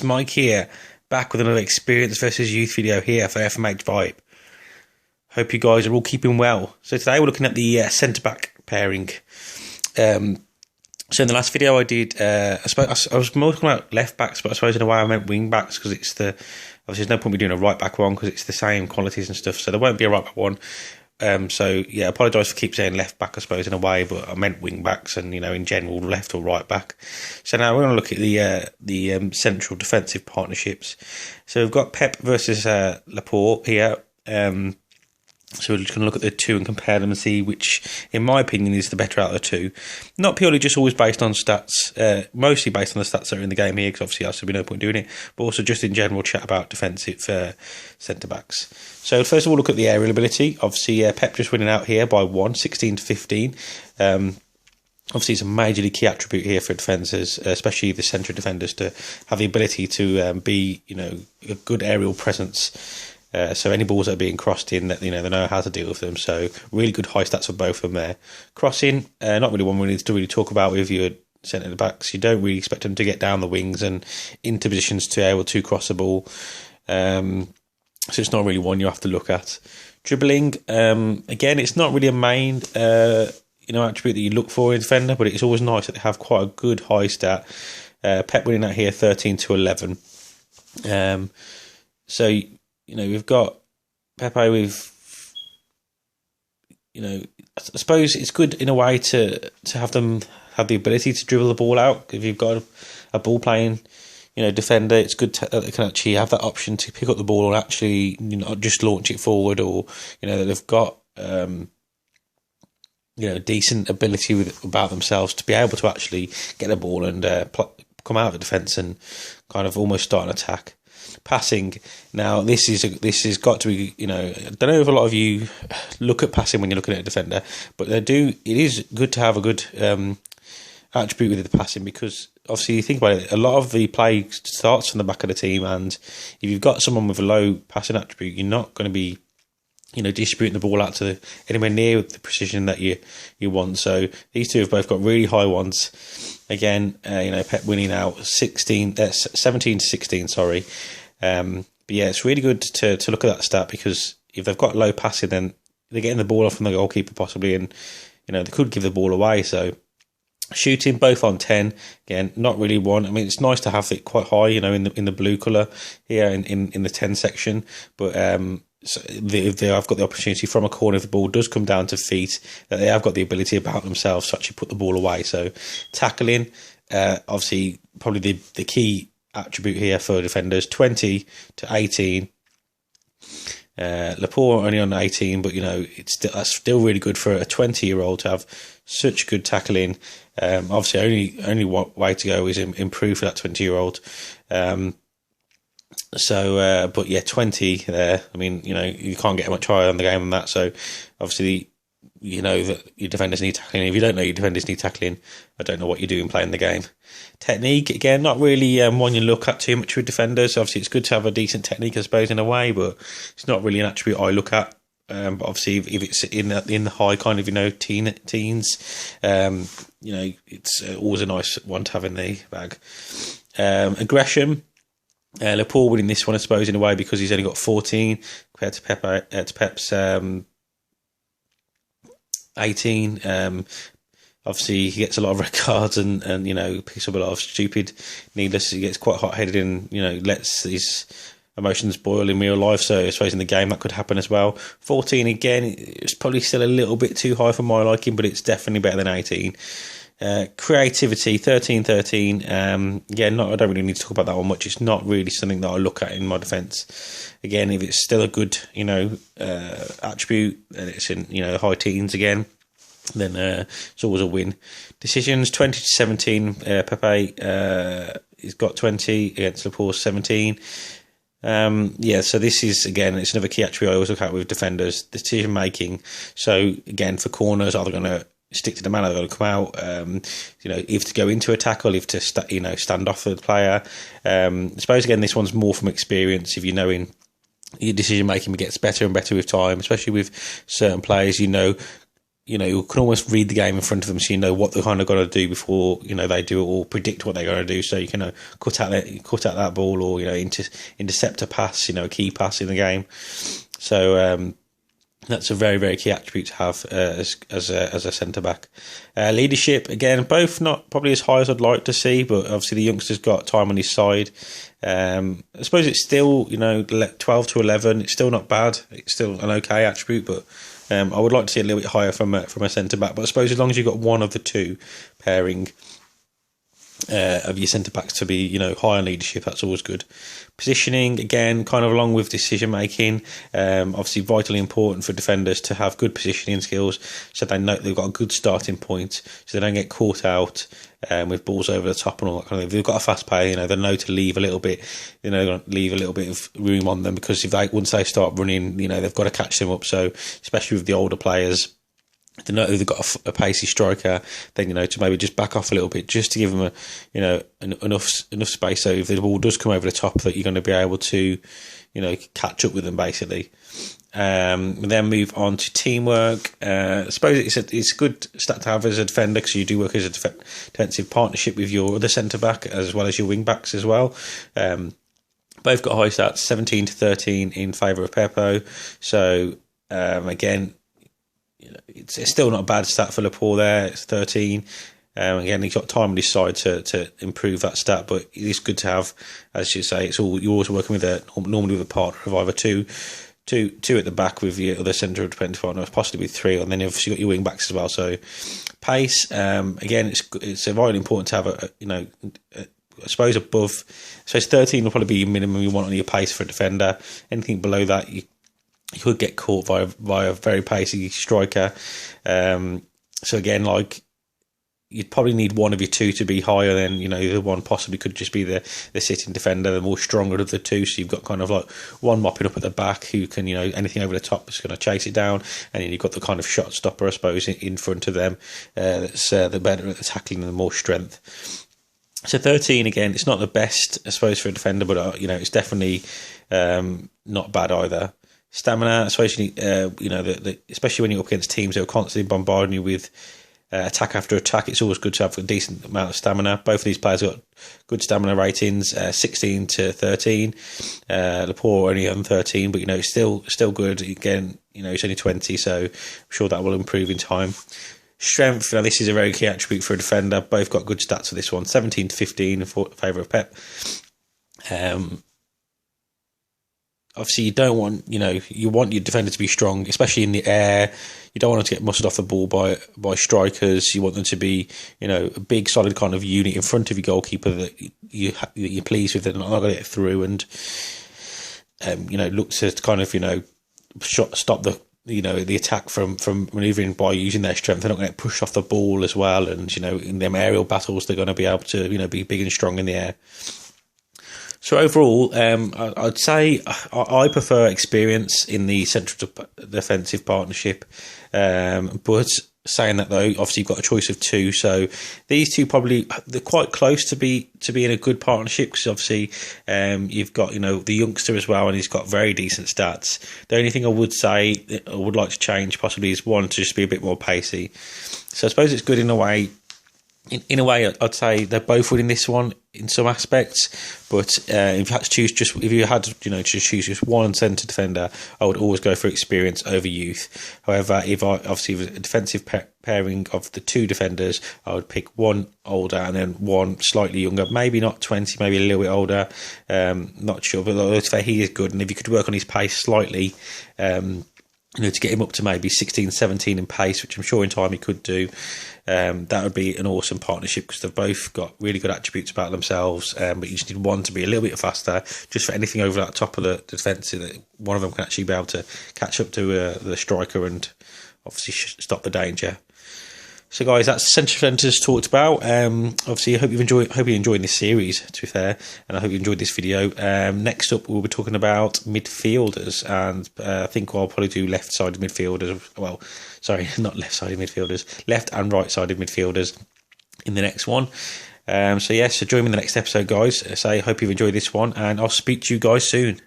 Mike here, back with another experience versus youth video here for FMH Vibe. Hope you guys are all keeping well. So today we're looking at the centre-back pairing. So in the last video I did, I was more talking about left-backs, but I suppose in a way I meant wing-backs, because it's obviously there's no point me doing a right-back one, because it's the same qualities and stuff, so there won't be a right-back one. So yeah, I apologise for keep saying left back, I suppose, in a way, but I meant wing backs and, you know, in general, left or right back. So now we're going to look at the central defensive partnerships. So we've got Pep versus Laporte here. So we're just going to look at the two and compare them and see which, in my opinion, is the better out of the two. Not purely just always based on stats, mostly based on the stats that are in the game here, because obviously there'll be no point doing it, but also just in general chat about defensive centre-backs. So first of all, look at the aerial ability. Obviously, Pep just winning out here by 16 to 15. Obviously, it's a majorly key attribute here for defenders, especially the central defenders, to have the ability to be, you know, a good aerial presence. So any balls that are being crossed in, that, you know, they know how to deal with them. So really good high stats for both of them there. Crossing, not really one we need to really talk about with your centre backs. You don't really expect them to get down the wings and into positions to be able to cross the ball. So it's not really one you have to look at. Dribbling, again, it's not really a main attribute that you look for in a defender, but it's always nice that they have quite a good high stat. Pep winning out here 13 to 11. So, you know, we've got Pepe with, you know, I suppose it's good in a way to have them have the ability to dribble the ball out. If you've got a ball playing, you know, defender, it's good that they can actually have that option to pick up the ball and actually, you know, not just launch it forward, or, you know, that they've got, decent ability about themselves to be able to actually get the ball and come out of the defence and kind of almost start an attack. Passing, now this has got to be, you know, I don't know if a lot of you look at passing when you're looking at a defender, but it is good to have a good attribute with the passing, because obviously you think about it, a lot of the play starts from the back of the team, and if you've got someone with a low passing attribute, you're not going to be, you know, distributing the ball out to anywhere near the precision that you want. So these two have both got really high ones. Again, you know, Pep winning out 17 to 16, sorry. But yeah, it's really good to look at that stat, because if they've got low passing, then they're getting the ball off from the goalkeeper possibly, and, you know, they could give the ball away. So shooting, both on 10. Again, not really one. I mean, it's nice to have it quite high, you know, in the blue colour here in the 10 section, but so they have got the opportunity from a corner, if the ball does come down to feet, that they have got the ability about themselves to actually put the ball away. So tackling, obviously probably the key attribute here for defenders, 20 to 18. Laporte only on 18, but, you know, that's still really good for a 20-year-old to have such good tackling. Obviously only way to go is improve for that 20-year-old. But yeah, 20 there. I mean, you know, you can't get much higher on the game than that. So obviously, you know that your defenders need tackling. If you don't know your defenders need tackling, I don't know what you're doing playing the game. Technique, again, not really one you look at too much with defenders. Obviously, it's good to have a decent technique, I suppose, in a way, but it's not really an attribute I look at. But obviously, if it's in the high kind of, you know, teens, you know, it's always a nice one to have in the bag. Aggression. Laporte winning this one, I suppose, in a way, because he's only got 14 compared to Pep's 18. Obviously, he gets a lot of red cards and you know, picks up a lot of stupid, needless. He gets quite hot-headed and, you know, lets his emotions boil in real life. So I suppose in the game that could happen as well. 14 again, it's probably still a little bit too high for my liking, but it's definitely better than 18. Creativity, 13. I don't really need to talk about that one much. It's not really something that I look at in my defence. Again, if it's still a good, you know, attribute, and it's in, you know, high teens again, then it's always a win. Decisions, 20 to 17. Pepe, he's got 20 against Laporte, 17. So this is, again, it's another key attribute I always look at with defenders, decision making. So again, for corners, are they going to stick to the man, are they going to come out? You know, if to go into a tackle, if to stand off the player. I suppose again, this one's more from experience. If you know in your decision making gets better and better with time, especially with certain players, you know, you can almost read the game in front of them, so you know what they're kind of got to do before they do it, or predict what they're going to do. So you can cut out that ball, or intercept a pass, a key pass in the game. So that's a very, very key attribute to have as a centre back. Leadership, again, both not probably as high as I'd like to see, but obviously the youngster's got time on his side. I suppose it's still 12 to 11. It's still not bad. It's still an okay attribute, but I would like to see a little bit higher from a centre back. But I suppose as long as you've got one of the two pairing of your centre backs to be high on leadership, that's always good. Positioning, again, kind of along with decision making, obviously vitally important for defenders to have good positioning skills, so they know they've got a good starting point, so they don't get caught out with balls over the top and all that kind of thing. If they've got a fast player, they know to leave a little bit, leave a little bit of room on them, because once they start running, they've got to catch them up. So especially with the older players, they know they've got a pacey striker, then to maybe just back off a little bit, just to give them enough space, so if the ball does come over the top, that you're going to be able to catch up with them basically. And then move on to teamwork. I suppose it's a good stat to have as a defender, because you do work as a defensive partnership with your other centre back as well as your wing backs as well. Both got high stats, 17 to 13 in favour of Pepo. So again, it's still not a bad stat for Laporte there. It's 13. Again, he's got time on his side to improve that stat, but it is good to have, as you say, you're always working with normally with a partner of either two at the back with your other centre of defence partner, possibly three, and then obviously you've got your wing backs as well. So pace, again, it's vitally important to have I suppose above, so 13 will probably be your minimum you want on your pace for a defender. Anything below that, you could get caught by a very pacey striker. So again, you'd probably need one of your two to be higher than, the one possibly could just be the sitting defender, the more stronger of the two. So you've got kind of like one mopping up at the back who can, anything over the top is going to chase it down. And then you've got the kind of shot stopper, I suppose, in front of them. That's the better at the tackling and the more strength. So 13, again, it's not the best, I suppose, for a defender, but, it's definitely not bad either. Stamina, especially especially when you're up against teams that are constantly bombarding you with attack after attack, it's always good to have a decent amount of stamina. Both of these players got good stamina ratings, 16 to 13. Laporte only on 13, but it's still good. Again, he's only 20, so I'm sure that will improve in time. Strength, this is a very key attribute for a defender. Both got good stats for this one, 17 to 15 in favour of Pep. Obviously, you don't want, you want your defender to be strong, especially in the air. You don't want them to get muscled off the ball by strikers. You want them to be, a big, solid kind of unit in front of your goalkeeper that you're pleased with, and not going to get through, and look to kind of, stop the attack from manoeuvring by using their strength. They're not going to get pushed off the ball as well, and in them aerial battles, they're going to be able to be big and strong in the air. So overall, I'd say I prefer experience in the central defensive partnership. But saying that, though, obviously you've got a choice of two. So these two they're quite close to being a good partnership, because obviously you've got the youngster as well, and he's got very decent stats. The only thing I would say that I would like to change possibly is one, to just be a bit more pacey. So I suppose it's good in a way. In a way, I'd say they're both winning this one in some aspects, but if you had to choose just one centre defender, I would always go for experience over youth. However, if a defensive pairing of the two defenders, I would pick one older and then one slightly younger, maybe not 20, maybe a little bit older. Not sure, but he is good, and if you could work on his pace slightly, to get him up to maybe 16, 17 in pace, which I'm sure in time he could do, that would be an awesome partnership, because they've both got really good attributes about themselves, but you just need one to be a little bit faster, just for anything over that top of the defence, so that one of them can actually be able to catch up to the striker and obviously stop the danger. So, guys, that's central defenders talked about. Obviously, I hope you're enjoying this series, to be fair, and I hope you enjoyed this video. Next up, we'll be talking about midfielders, and I think I'll probably do left-sided midfielders. Well, sorry, not left-sided midfielders, left and right-sided midfielders in the next one. So join me in the next episode, guys. So I hope you've enjoyed this one, and I'll speak to you guys soon.